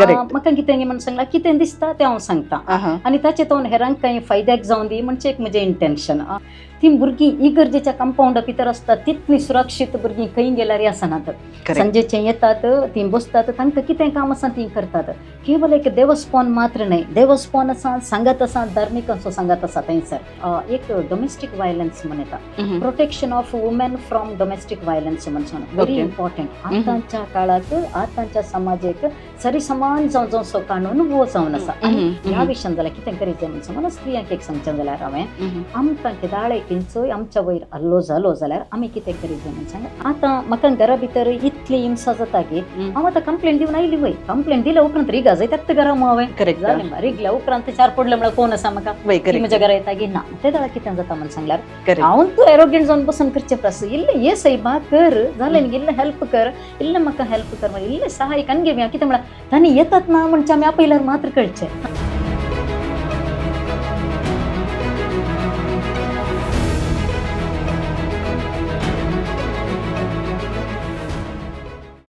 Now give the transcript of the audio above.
म्हाका कितें म्हणून सांगला कितें दिसता तें हांव सांगता आनी ताचे तो हेरांक काही फायद्याक जावन दी म्हणजे एक म्हजें इंटेंशन ती भुरगीं इगर्जेच्या कंपाऊंडा भितर आसतात तितली सुरक्षीत भुरगीं खंय गेल्यार आसनात संजेचे येतात ती बसतात तांकां कितें काम आसा ती करतात केवळ एक देवस्थान मात्र नाही देवस्थान आसा सांगत आसा धार्मिक असो सांगत आसा थंयसर एक डोमेस्टीक वायलन्स म्हणटा protection of women from domestic violence म्हणून व्हेरी इम्पॉर्टंट आतांच्या काळात आतांच्या समाजाक सरी समान जावन जावन सो कानून वो जावन आसा ह्या विशयान जाल्यार कितें करीत म्हणून मला स्त्रियांक एक सांगचें जाल्यार हांवें आमकां दाळे किंचोय आमच्या वयर हल्लो जालो जाल्यार आमी कितें करीत म्हणून सांग आतां म्हाका घरा भितर इतली हिंसा जाता की हांव आतां कंप्लेंट दिवन आयली वय कंप्लेंट दिल्या उपरांत रिगा जायत घरा हांवें जालें रिगल्या उपरांत चार पडले म्हळ्यार कोण आसा म्हाका म्हज्या घरा येता की ना ते दाळ कितें जाता म्हणून सांगल्यार हांव तूं एरोगेंट जावन बसून करचें प्रश्न इल्लें ये सैबा कर जालें न्ही इल्लें हेल्प कर इल्लें म्हाका हेल्प कर इल्लें सहाय कन घेवया कितें म्हळ्यार तांणी येतात ना म्हणजे आमी आपयल्यार मात्र कळचें